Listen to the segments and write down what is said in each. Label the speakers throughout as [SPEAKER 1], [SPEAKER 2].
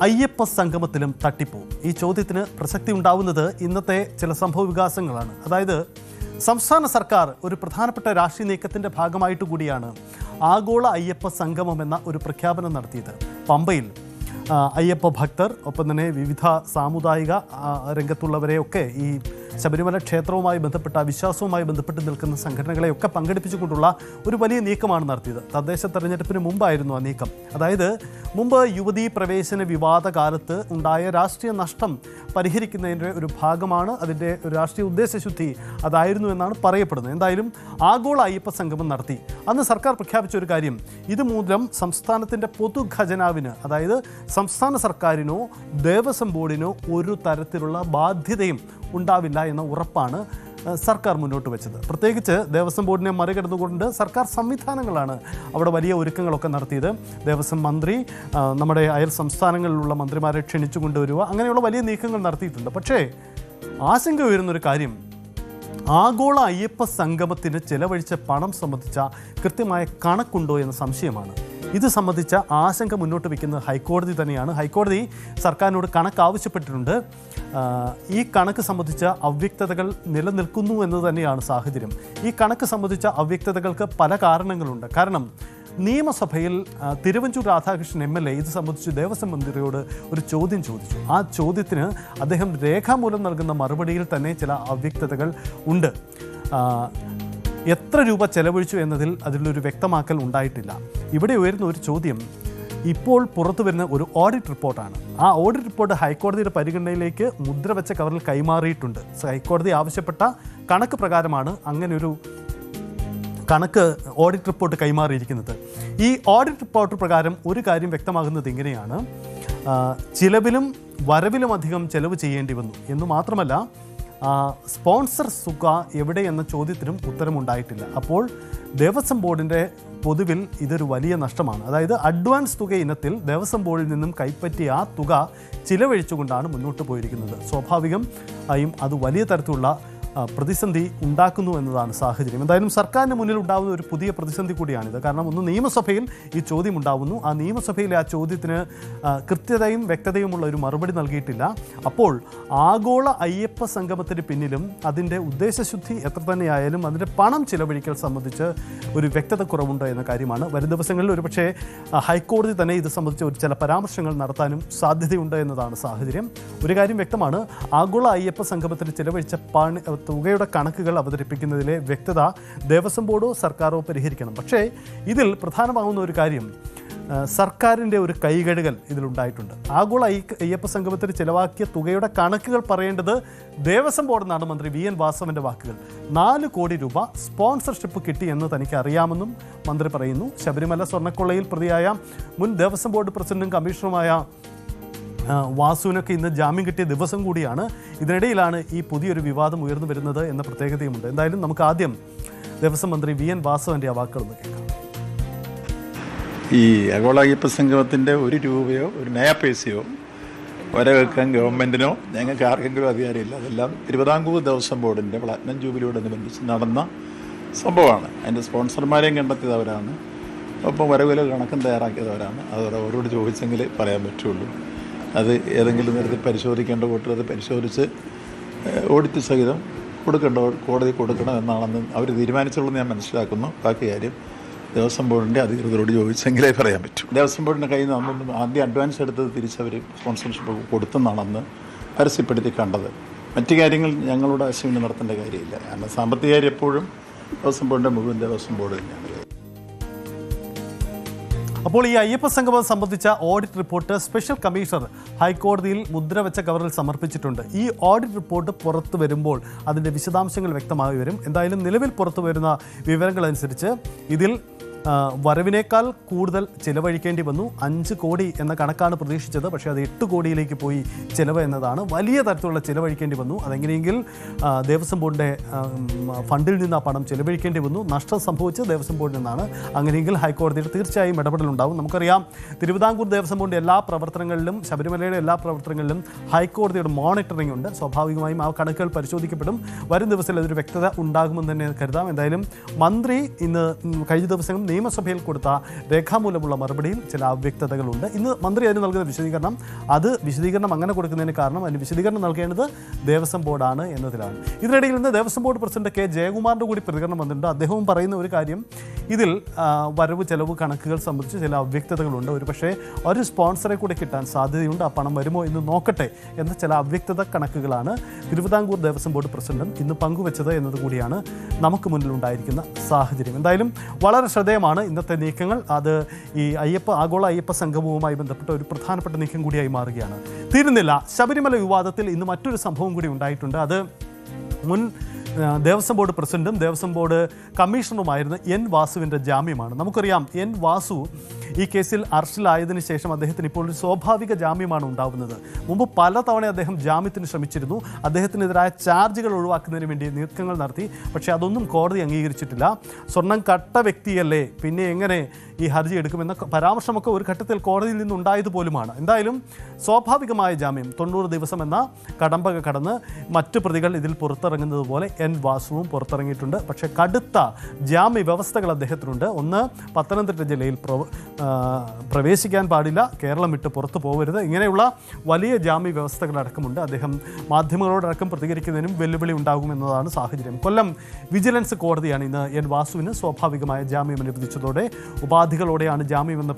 [SPEAKER 1] അയ്യപ്പ സംഗമത്തിലും തട്ടിപ്പോ? ഈ ചോദ്യത്തിന് പ്രസക്തി ഉണ്ടാവുന്നത് ഇന്നത്തെ ചില സംഭവ വികാസങ്ങളാണ്. അതായത് സംസ്ഥാന സർക്കാർ ഒരു പ്രധാനപ്പെട്ട രാഷ്ട്രീയ നീക്കത്തിൻ്റെ ഭാഗമായിട്ട് കൂടിയാണ് ആഗോള അയ്യപ്പ സംഗമം എന്ന ഒരു പ്രഖ്യാപനം നടത്തിയത്. പമ്പയിൽ അയ്യപ്പ ഭക്തർ, ഒപ്പം തന്നെ വിവിധ സാമുദായിക രംഗത്തുള്ളവരെയൊക്കെ ഈ ശബരിമല ക്ഷേത്രവുമായി ബന്ധപ്പെട്ട വിശ്വാസവുമായി ബന്ധപ്പെട്ട് നിൽക്കുന്ന സംഘടനകളെയൊക്കെ പങ്കെടുപ്പിച്ചുകൊണ്ടുള്ള ഒരു വലിയ നീക്കമാണ് നടത്തിയത്. തദ്ദേശ തെരഞ്ഞെടുപ്പിന് മുമ്പായിരുന്നു ആ നീക്കം. അതായത് മുമ്പ് യുവതീ പ്രവേശന വിവാദ കാലത്ത് ഉണ്ടായ രാഷ്ട്രീയ നഷ്ടം പരിഹരിക്കുന്നതിൻ്റെ ഒരു ഭാഗമാണ് അതിൻ്റെ ഒരു രാഷ്ട്രീയ ഉദ്ദേശശുദ്ധി അതായിരുന്നു എന്നാണ് പറയപ്പെടുന്നത്. എന്തായാലും ആഗോള അയ്യപ്പ സംഗമം നടത്തി. അന്ന് സർക്കാർ പ്രഖ്യാപിച്ച ഒരു കാര്യം, ഇതുമൂലം സംസ്ഥാനത്തിൻ്റെ പൊതുഖജനാവിന്, അതായത് സംസ്ഥാന സർക്കാരിനോ ദേവസ്വം ബോർഡിനോ ഒരു തരത്തിലുള്ള ബാധ്യതയും ഉണ്ടാവില്ല എന്ന ഉറപ്പാണ് സർക്കാർ മുന്നോട്ട് വെച്ചത്. പ്രത്യേകിച്ച് ദേവസ്വം ബോർഡിനെ മറികടന്നുകൊണ്ട് സർക്കാർ സംവിധാനങ്ങളാണ് അവിടെ വലിയ ഒരുക്കങ്ങളൊക്കെ നടത്തിയത്. ദേവസ്വം മന്ത്രി നമ്മുടെ അയൽ സംസ്ഥാനങ്ങളിലുള്ള മന്ത്രിമാരെ ക്ഷണിച്ചു കൊണ്ടുവരിക, അങ്ങനെയുള്ള വലിയ നീക്കങ്ങൾ നടത്തിയിട്ടുണ്ട്. പക്ഷേ ആശങ്ക ഉയരുന്നൊരു കാര്യം, ആഗോള അയ്യപ്പ സംഗമത്തിന് ചെലവഴിച്ച പണം സംബന്ധിച്ച കൃത്യമായ കണക്കുണ്ടോ എന്ന സംശയമാണ്. ഇത് സംബന്ധിച്ച ആശങ്ക മുന്നോട്ട് വയ്ക്കുന്നത് ഹൈക്കോടതി തന്നെയാണ്. ഹൈക്കോടതി സർക്കാരിനോട് കണക്ക് ആവശ്യപ്പെട്ടിട്ടുണ്ട്. ഈ കണക്ക് സംബന്ധിച്ച അവ്യക്തതകൾ നിലനിൽക്കുന്നു എന്ന് തന്നെയാണ് സാഹചര്യം. ഈ കണക്ക് സംബന്ധിച്ച അവ്യക്തതകൾക്ക് പല കാരണങ്ങളുണ്ട്. കാരണം നിയമസഭയിൽ തിരുവഞ്ചൂർ രാധാകൃഷ്ണൻ MLA ഇത് സംബന്ധിച്ച് ദേവസ്വം മന്ത്രിയോട് ഒരു ചോദ്യം ചോദിച്ചു. ആ ചോദ്യത്തിന് അദ്ദേഹം രേഖാമൂലം നൽകുന്ന മറുപടിയിൽ തന്നെ ചില അവ്യക്തതകൾ ഉണ്ട്. എത്ര രൂപ ചെലവഴിച്ചു എന്നതിൽ അതിലൊരു വ്യക്തമാക്കൽ ഉണ്ടായിട്ടില്ല. ഇവിടെ ഉയരുന്ന ഒരു ചോദ്യം, ഇപ്പോൾ പുറത്തു വരുന്ന ഒരു ഓഡിറ്റ് റിപ്പോർട്ടാണ്. ആ ഓഡിറ്റ് റിപ്പോർട്ട് ഹൈക്കോടതിയുടെ പരിഗണനയിലേക്ക് മുദ്രവെച്ച കവറിൽ കൈമാറിയിട്ടുണ്ട്. ഹൈക്കോടതി ആവശ്യപ്പെട്ട കണക്ക് പ്രകാരമാണ് അങ്ങനെയൊരു കണക്ക് ഓഡിറ്റ് റിപ്പോർട്ട് കൈമാറിയിരിക്കുന്നത്. ഈ ഓഡിറ്റ് റിപ്പോർട്ട് പ്രകാരം ഒരു കാര്യം വ്യക്തമാകുന്നത് ഇങ്ങനെയാണ്: ചിലവിലും വരവിലും അധികം ചെലവ് ചെയ്യേണ്ടി വന്നു എന്ന് മാത്രമല്ല, സ്പോൺസർ തുക എവിടെ എന്ന ചോദ്യത്തിനും ഉത്തരമുണ്ടായിട്ടില്ല. അപ്പോൾ ദേവസ്വം ബോർഡിൻ്റെ പൊതുവിൽ ഇതൊരു വലിയ നഷ്ടമാണ്. അതായത് അഡ്വാൻസ് തുക ഇനത്തിൽ ദേവസ്വം ബോർഡിൽ നിന്നും കൈപ്പറ്റിയ ആ തുക ചിലവഴിച്ചുകൊണ്ടാണ് മുന്നോട്ട് പോയിരിക്കുന്നത്. സ്വാഭാവികം ആയും അത് വലിയ തരത്തിലുള്ള പ്രതിസന്ധി ഉണ്ടാക്കുന്നു എന്നതാണ് സാഹചര്യം. എന്തായാലും സർക്കാരിന് മുന്നിൽ ഉണ്ടാകുന്ന ഒരു പുതിയ പ്രതിസന്ധി കൂടിയാണിത്. കാരണം ഒന്ന്, നിയമസഭയിൽ ഈ ചോദ്യം ഉണ്ടാവുന്നു. ആ നിയമസഭയിലെ ആ ചോദ്യത്തിന് കൃത്യതയും വ്യക്തതയുമുള്ള ഒരു മറുപടി നൽകിയിട്ടില്ല. അപ്പോൾ ആഗോള അയ്യപ്പ സംഗമത്തിന് പിന്നിലും അതിൻ്റെ ഉദ്ദേശശുദ്ധി എത്ര തന്നെയായാലും അതിൻ്റെ പണം ചിലവഴിക്കൽ സംബന്ധിച്ച് ഒരു വ്യക്തത കുറവുണ്ട് എന്ന കാര്യമാണ്. വരും ദിവസങ്ങളിൽ ഒരുപക്ഷെ ഹൈക്കോടതി തന്നെ ഇത് സംബന്ധിച്ച് ഒരു ചില പരാമർശങ്ങൾ നടത്താനും സാധ്യതയുണ്ട് എന്നതാണ് സാഹചര്യം. ഒരു കാര്യം വ്യക്തമാണ്, ആഗോള അയ്യപ്പ സംഗമത്തിന് ചിലവഴിച്ച തുകയുടെ കണക്കുകൾ അവതരിപ്പിക്കുന്നതിലെ വ്യക്തത ദേവസ്വം ബോർഡോ സർക്കാരോ പരിഹരിക്കണം. പക്ഷേ ഇതിൽ പ്രധാനമാകുന്ന ഒരു കാര്യം, സർക്കാരിൻ്റെ ഒരു കൈകഴുകൽ ഇതിലുണ്ടായിട്ടുണ്ട്. ആഗോള അയ്യപ്പ സംഗമത്തിന് ചിലവാക്കിയ തുകയുടെ കണക്കുകൾ പറയേണ്ടത് ദേവസ്വം ബോർഡെന്നാണ് മന്ത്രി VN വാസവൻ്റെ വാക്കുകൾ. 4 കോടി രൂപ സ്പോൺസർഷിപ്പ് കിട്ടി എന്ന് തനിക്ക് അറിയാമെന്നും മന്ത്രി പറയുന്നു. ശബരിമല സ്വർണ്ണക്കൊള്ളയിൽ പ്രതിയായ മുൻ ദേവസ്വം ബോർഡ് പ്രസിഡന്റും കമ്മീഷണറുമായ വാസുവിനൊക്കെ ഇന്ന് ജാമ്യം കിട്ടിയ ദിവസം കൂടിയാണ്. ഇതിനിടയിലാണ് ഈ പുതിയൊരു വിവാദം ഉയർന്നു വരുന്നത് എന്ന പ്രത്യേകതയുമുണ്ട്. എന്തായാലും നമുക്ക് ആദ്യം ദേവസ്വം മന്ത്രി VN വാസവൻ്റെ ആ വാക്കുകളൊന്ന് കേൾക്കാം.
[SPEAKER 2] ഈ ആഗോള അയ്യപ്പ സംഗമത്തിൻ്റെ 1 രൂപയോ ഒരു നയ പൈസയോ വരവെക്കാൻ ഗവൺമെൻറ്റിനോ ഞങ്ങൾക്ക് ആർക്കെങ്കിലും അധികാരമില്ല. അതെല്ലാം തിരുവിതാംകൂർ ദേവസ്വം ബോർഡിൻ്റെ പ്ലാറ്റിനം ജൂബിലിയോടനുബന്ധിച്ച് നടന്ന സംഭവമാണ്. അതിൻ്റെ സ്പോൺസർമാരെയും കണ്ടെത്തിയത് അവരാണ്, ഒപ്പം വരവിലെ കണക്കും തയ്യാറാക്കിയതവരാണ്. അത് അവരോട് ചോദിച്ചെങ്കിൽ പറയാൻ പറ്റുള്ളൂ. അത് ഏതെങ്കിലും തരത്തിൽ പരിശോധിക്കേണ്ട കൂട്ടർ അത് പരിശോധിച്ച് ഓഡിറ്റ് സഹിതം കോടതി കൊടുക്കണം എന്നാണെന്ന് അവർ തീരുമാനിച്ചുള്ളൂ ഞാൻ മനസ്സിലാക്കുന്നു. ബാക്കി കാര്യം ദേവസ്വം ബോർഡിൻ്റെ അധികൃതരോട് ചോദിച്ചെങ്കിലേ പറയാൻ പറ്റും. ദേവസ്വം ബോർഡിൻ്റെ കയ്യിൽ നിന്ന് ആദ്യം അഡ്വാൻസ് എടുത്തത് തിരിച്ചവർ സ്പോൺസർഷിപ്പ് കൊടുത്തെന്നാണെന്ന് പരസ്യപ്പെടുത്തി കണ്ടത്. മറ്റു കാര്യങ്ങൾ ഞങ്ങളുടെ ആശയം നടത്തേണ്ട കാര്യമില്ല. കാരണം സാമ്പത്തിക കാര്യം എപ്പോഴും ദേവസ്വം ബോർഡിൻ്റെ മുഴുവൻ ദേവസ്വം ബോർഡ് തന്നെയാണ്.
[SPEAKER 1] അപ്പോൾ ഈ അയ്യപ്പ സംഗമം സംബന്ധിച്ച ഓഡിറ്റ് റിപ്പോർട്ട് സ്പെഷ്യൽ കമ്മീഷണർ ഹൈക്കോടതിയിൽ മുദ്രവെച്ച കവറിൽ സമർപ്പിച്ചിട്ടുണ്ട്. ഈ ഓഡിറ്റ് റിപ്പോർട്ട് പുറത്തു വരുമ്പോൾ അതിൻ്റെ വിശദാംശങ്ങൾ വ്യക്തമായി വരും. എന്തായാലും നിലവിൽ പുറത്തു വരുന്ന വിവരങ്ങളനുസരിച്ച് ഇതിൽ വരവിനേക്കാൾ കൂടുതൽ ചിലവഴിക്കേണ്ടി വന്നു. 5 കോടി എന്ന കണക്കാണ് പ്രതീക്ഷിച്ചത്. പക്ഷേ അത് 8 കോടിയിലേക്ക് പോയി ചിലവ് എന്നതാണ്. വലിയ തരത്തിലുള്ള ചിലവഴിക്കേണ്ടി വന്നു. അതെങ്ങനെയെങ്കിൽ ദേവസ്വം ബോർഡിൻ്റെ ഫണ്ടിൽ നിന്ന് ആ പണം ചിലവഴിക്കേണ്ടി വന്നു. നഷ്ടം സംഭവിച്ചത് ദേവസ്വം ബോർഡിൽ നിന്നാണ്. അങ്ങനെയെങ്കിൽ ഹൈക്കോടതിയുടെ തീർച്ചയായും ഇടപെടലുണ്ടാവും. നമുക്കറിയാം, തിരുവിതാംകൂർ ദേവസ്വം ബോർഡിൻ്റെ എല്ലാ പ്രവർത്തനങ്ങളിലും ശബരിമലയുടെ എല്ലാ പ്രവർത്തനങ്ങളിലും ഹൈക്കോടതിയുടെ മോണിറ്ററിംഗ് ഉണ്ട്. സ്വാഭാവികമായും ആ കണക്കുകൾ പരിശോധിക്കപ്പെടും. വരും ദിവസത്തിൽ അതൊരു വ്യക്തത ഉണ്ടാകുമെന്ന് തന്നെ കരുതാം. എന്തായാലും മന്ത്രി ഇന്ന് കഴിഞ്ഞ ദിവസം നിയമസഭയിൽ കൊടുത്ത രേഖാമൂലമുള്ള മറുപടിയിൽ ചില അവ്യക്തതകളുണ്ട്. ഇന്ന് മന്ത്രി അതിന് നൽകുന്ന വിശദീകരണം അങ്ങനെ കൊടുക്കുന്നതിന് കാരണം അതിന് വിശദീകരണം നൽകേണ്ടത് ദേവസ്വം ബോർഡാണ് എന്നതിലാണ്. ഇതിനിടയിൽ നിന്ന് ദേവസ്വം ബോർഡ് പ്രസിഡന്റ് കെ ജയകുമാറിൻ്റെ കൂടി പ്രതികരണം വന്നിട്ടുണ്ട്. അദ്ദേഹവും പറയുന്ന ഒരു കാര്യം, ഇതിൽ വരവ് ചെലവ് കണക്കുകൾ സംബന്ധിച്ച് ചില അവ്യക്തതകളുണ്ട്. ഒരുപക്ഷെ ഒരു സ്പോൺസറെ കൂടി കിട്ടാൻ സാധ്യതയുണ്ട്. ആ പണം വരുമോ എന്ന് നോക്കട്ടെ എന്ന ചില അവ്യക്തത കണക്കുകളാണ് തിരുവിതാംകൂർ ദേവസ്വം ബോർഡ് പ്രസിഡന്റ് ഇന്ന് പങ്കുവച്ചത് എന്നതുകൂടിയാണ് നമുക്ക് മുന്നിലുണ്ടായിരിക്കുന്ന സാഹചര്യം. എന്തായാലും വളരെ ശ്രദ്ധേയമാണ് ഇന്നത്തെ നീക്കങ്ങൾ. അത് ഈ ആഗോള അയ്യപ്പ സംഗമവുമായി ബന്ധപ്പെട്ട ഒരു പ്രധാനപ്പെട്ട നീക്കം കൂടിയായി മാറുകയാണ്. തീരുന്നില്ല. ശബരിമല വിവാദത്തിൽ ഇന്ന് മറ്റൊരു സംഭവം കൂടി ഉണ്ടായിട്ടുണ്ട്. അത് മുൻ ദേവസ്വം ബോർഡ് പ്രസിഡന്റും ദേവസ്വം ബോർഡ് കമ്മീഷണറുമായിരുന്ന എൻ വാസുവിൻ്റെ ജാമ്യമാണ്. നമുക്കറിയാം, എൻ വാസു ഈ കേസിൽ അറസ്റ്റിലായതിനു ശേഷം അദ്ദേഹത്തിന് ഇപ്പോൾ ഒരു സ്വാഭാവിക ജാമ്യമാണ് ഉണ്ടാവുന്നത്. മുമ്പ് പലതവണ അദ്ദേഹം ജാമ്യത്തിന് ശ്രമിച്ചിരുന്നു. അദ്ദേഹത്തിനെതിരായ ചാർജുകൾ ഒഴിവാക്കുന്നതിന് വേണ്ടി നീക്കങ്ങൾ നടത്തി. പക്ഷേ അതൊന്നും കോടതി അംഗീകരിച്ചിട്ടില്ല. സ്വർണം കട്ട വ്യക്തിയല്ലേ, പിന്നെ എങ്ങനെ ഈ ഹർജി എടുക്കുമെന്ന പരാമർശമൊക്കെ ഒരു ഘട്ടത്തിൽ കോടതിയിൽ നിന്നുണ്ടായത് പോലുമാണ്. എന്തായാലും സ്വാഭാവികമായ ജാമ്യം 90 ദിവസം എന്ന കടമ്പക കടന്ന് മറ്റു പ്രതികൾ ഇതിൽ പുറത്തിറങ്ങുന്നത് പോലെ എൻ വാസുവും പുറത്തിറങ്ങിയിട്ടുണ്ട്. പക്ഷേ കടുത്ത ജാമ്യ വ്യവസ്ഥകൾ അദ്ദേഹത്തിനുണ്ട്. ഒന്ന്, പത്തനംതിട്ട ജില്ലയിൽ പ്രവേശിക്കാൻ പാടില്ല, കേരളം വിട്ട് പുറത്തു പോകരുത്, ഇങ്ങനെയുള്ള വലിയ ജാമ്യ വ്യവസ്ഥകളടക്കമുണ്ട്. അദ്ദേഹം മാധ്യമങ്ങളോടടക്കം പ്രതികരിക്കുന്നതിനും വെല്ലുവിളി ഉണ്ടാകുമെന്നതാണ് സാഹചര്യം. കൊല്ലം വിജിലൻസ് കോടതിയാണ് ഇന്ന് എൻ വാസുവിന് സ്വാഭാവികമായ ജാമ്യം അനുവദിച്ചതോടെ ഉപാധികളോടെയാണ് ജാമ്യം എന്ന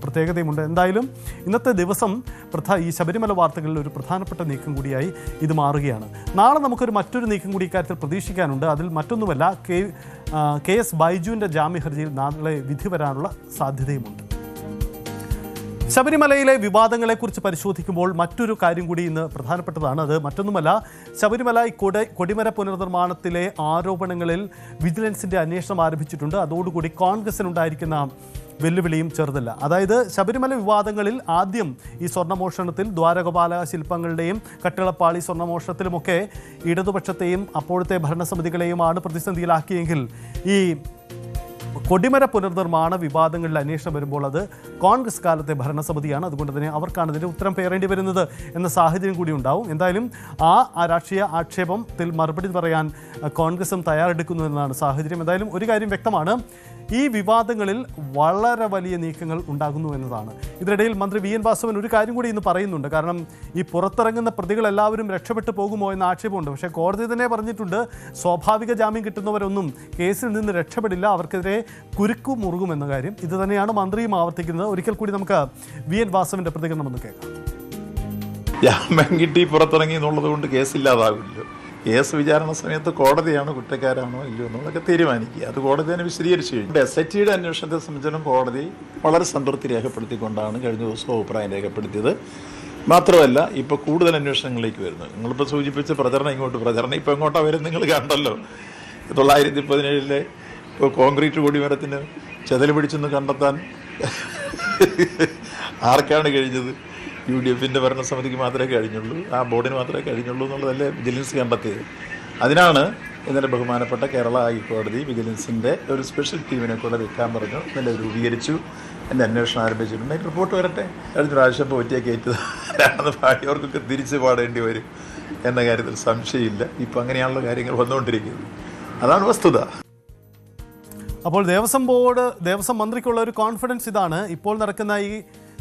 [SPEAKER 1] പ്രത്യേകതയുമുണ്ട്. എന്തായാലും ഇന്നത്തെ ദിവസം ഈ ശബരിമല വാർത്തകളിൽ ഒരു പ്രധാനപ്പെട്ട നീക്കം കൂടിയായി ഇത് മാറുകയാണ്. നാളെ നമുക്കൊരു മറ്റൊരു നീക്കം കൂടി ഇക്കാര്യത്തിൽ പ്രതീക്ഷിക്കാനുണ്ട്. അതിൽ മറ്റൊന്നുമല്ല, കെ എസ് ബൈജുവിൻ്റെ ജാമ്യ ഹർജിയിൽ നാളെ വിധി വരാനുള്ള സാധ്യതയുമുണ്ട്. ശബരിമലയിലെ വിവാദങ്ങളെക്കുറിച്ച് പരിശോധിക്കുമ്പോൾ മറ്റൊരു കാര്യം കൂടി ഇന്ന് പ്രധാനപ്പെട്ടതാണ്. അത് മറ്റൊന്നുമല്ല, ശബരിമല കൊടിമര പുനർനിർമ്മാണത്തിലെ ആരോപണങ്ങളിൽ വിജിലൻസിൻ്റെ അന്വേഷണം ആരംഭിച്ചിട്ടുണ്ട്. അതോടുകൂടി കോൺഗ്രസിനുണ്ടായിരിക്കുന്ന വെല്ലുവിളിയും ചെറുതല്ല. അതായത് ശബരിമല വിവാദങ്ങളിൽ ആദ്യം ഈ സ്വർണ്ണമോഷണത്തിൽ ദ്വാരകപാല ശില്പങ്ങളുടെയും കട്ടിളപ്പാളി സ്വർണ്ണമോഷണത്തിലുമൊക്കെ ഇടതുപക്ഷത്തെയും അപ്പോഴത്തെ ഭരണസമിതികളെയുമാണ് പ്രതിസന്ധിയിലാക്കിയെങ്കിൽ ഈ കൊടിമര പുനർനിർമ്മാണ വിവാദങ്ങളിൽ അന്വേഷണം വരുമ്പോൾ അത് കോൺഗ്രസ് കാലത്തെ ഭരണസമിതിയാണ്. അതുകൊണ്ട് തന്നെ അവർക്കാണ് ഇതിൻ്റെ ഉത്തരം പേറേണ്ടി വരുന്നത് എന്ന സാഹചര്യം കൂടി ഉണ്ടാവും. എന്തായാലും ആ രാഷ്ട്രീയ ആക്ഷേപത്തിൽ മറുപടി പറയാൻ കോൺഗ്രസും തയ്യാറെടുക്കുന്നു എന്നതാണ് സാഹചര്യം. എന്തായാലും ഒരു കാര്യം വ്യക്തമാണ്, ഈ വിവാദങ്ങളിൽ വളരെ വലിയ നീക്കങ്ങൾ ഉണ്ടാകുന്നു എന്നതാണ്. ഇതിനിടയിൽ മന്ത്രി വി എൻ വാസവൻ ഒരു കാര്യം കൂടി ഇന്ന് പറയുന്നുണ്ട്. കാരണം ഈ പുറത്തിറങ്ങുന്ന പ്രതികളെല്ലാവരും രക്ഷപ്പെട്ടു പോകുമോ എന്ന ആക്ഷേപമുണ്ട്. പക്ഷേ കോടതി തന്നെ പറഞ്ഞിട്ടുണ്ട്, സ്വാഭാവിക ജാമ്യം കിട്ടുന്നവരൊന്നും കേസിൽ നിന്ന് രക്ഷപ്പെടില്ല, അവർക്കെതിരെ കുരുക്കു മുറുകുമെന്ന കാര്യം. ഇത് തന്നെയാണ് മന്ത്രിയും ആവർത്തിക്കുന്നത്. ഒരിക്കൽ കൂടി നമുക്ക് വി എൻ വാസവൻ്റെ പ്രതികരണം ഒന്ന് കേൾക്കാം.
[SPEAKER 2] ജാമ്യം കിട്ടി പുറത്തിറങ്ങി എന്നുള്ളത് കൊണ്ട് കേസില്ലാതാവില്ല. കേസ് വിചാരണ സമയത്ത് കോടതിയാണ് കുറ്റക്കാരാണോ ഇല്ലയോ എന്നുള്ളതൊക്കെ തീരുമാനിക്കുക. അത് കോടതി തന്നെ വിശദീകരിച്ചു കഴിഞ്ഞു. SIT അന്വേഷണത്തെ സംബന്ധിച്ചിടത്തോളം കോടതി വളരെ സംതൃപ്തി രേഖപ്പെടുത്തിക്കൊണ്ടാണ് കഴിഞ്ഞ ദിവസം അഭിപ്രായം രേഖപ്പെടുത്തിയത്. മാത്രമല്ല, ഇപ്പോൾ കൂടുതൽ അന്വേഷണങ്ങളിലേക്ക് വരുന്നത്. നിങ്ങളിപ്പോൾ സൂചിപ്പിച്ച പ്രചരണം ഇപ്പോൾ എങ്ങോട്ടാണ് വരുന്നത് നിങ്ങൾ കണ്ടല്ലോ. 917 ഇപ്പോൾ കോൺക്രീറ്റ് കൊടിമരത്തിന് ചെതൽ പിടിച്ചെന്ന് കണ്ടെത്താൻ ആർക്കാണ് കഴിഞ്ഞത്? UDFൻ്റെ ഭരണസമിതിക്ക് മാത്രമേ കഴിഞ്ഞുള്ളൂ, ആ ബോർഡിന് മാത്രമേ കഴിഞ്ഞുള്ളൂ എന്നുള്ളതല്ലേ വിജിലൻസ് കണ്ടെത്തിയത്. അതിനാണ് ഇന്നലെ ബഹുമാനപ്പെട്ട കേരള ഹൈക്കോടതി വിജിലൻസിൻ്റെ ഒരു സ്പെഷ്യൽ ടീമിനെ കൂടെ വെക്കാൻ പറഞ്ഞു. ഇന്നലെ രൂപീകരിച്ചു. എൻ്റെ അന്വേഷണം ആരംഭിച്ചിട്ടുണ്ട്. അതിന് റിപ്പോർട്ട് വരട്ടെ. കഴിഞ്ഞ പ്രാവശ്യം പോറ്റിയെ കയറ്റതാണെന്ന് പാടിയവർക്കൊക്കെ തിരിച്ചു പാടേണ്ടി വരും എന്ന കാര്യത്തിൽ സംശയമില്ല. ഇപ്പം അങ്ങനെയാണല്ലോ കാര്യങ്ങൾ വന്നുകൊണ്ടിരിക്കുന്നത്. അതാണ് വസ്തുത.
[SPEAKER 1] അപ്പോൾ ദേവസ്വം മന്ത്രിക്കുള്ള ഒരു കോൺഫിഡൻസ് ഇതാണ്. ഇപ്പോൾ നടക്കുന്ന ഈ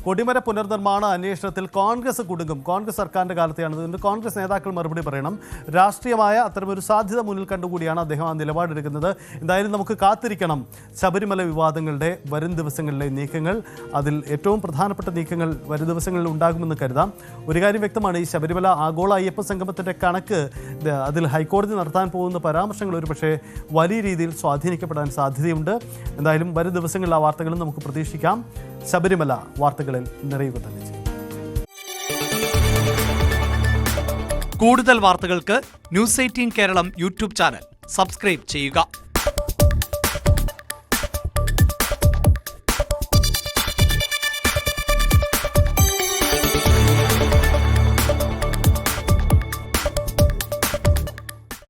[SPEAKER 1] കൊടിമര പുനർനിർമ്മാണ അന്വേഷണത്തിൽ കോൺഗ്രസ് കുടുങ്ങും. കോൺഗ്രസ് സർക്കാരിൻ്റെ കാലത്തെയാണ്. അതുകൊണ്ട് കോൺഗ്രസ് നേതാക്കൾ മറുപടി പറയണം. രാഷ്ട്രീയമായ അത്തരമൊരു സാധ്യത മുന്നിൽ കണ്ടുകൂടിയാണ് അദ്ദേഹം ആ നിലപാടെടുക്കുന്നത്. എന്തായാലും നമുക്ക് കാത്തിരിക്കണം ശബരിമല വിവാദങ്ങളുടെ വരും ദിവസങ്ങളിലെ നീക്കങ്ങൾ. അതിൽ ഏറ്റവും പ്രധാനപ്പെട്ട നീക്കങ്ങൾ വരും ദിവസങ്ങളിൽ ഉണ്ടാകുമെന്ന് കരുതാം. ഒരു കാര്യം വ്യക്തമാണ്, ഈ ശബരിമല ആഗോള അയ്യപ്പ സംഗമത്തിൻ്റെ കണക്ക് അതിൽ ഹൈക്കോടതി നടത്താൻ പോകുന്ന പരാമർശങ്ങൾ ഒരു പക്ഷേ വലിയ രീതിയിൽ സ്വാധീനിക്കപ്പെടാൻ സാധ്യതയുണ്ട്. എന്തായാലും വരും ദിവസങ്ങളിൽ ആ വാർത്തകളും നമുക്ക് പ്രതീക്ഷിക്കാം. ശബരിമല വാർത്തകളിൽ നിറയുക തന്നെ ചെയ്യും.
[SPEAKER 3] കൂടുതൽ വാർത്തകൾക്ക് News 18 Keralam YouTube channel subscribe ചെയ്യുക.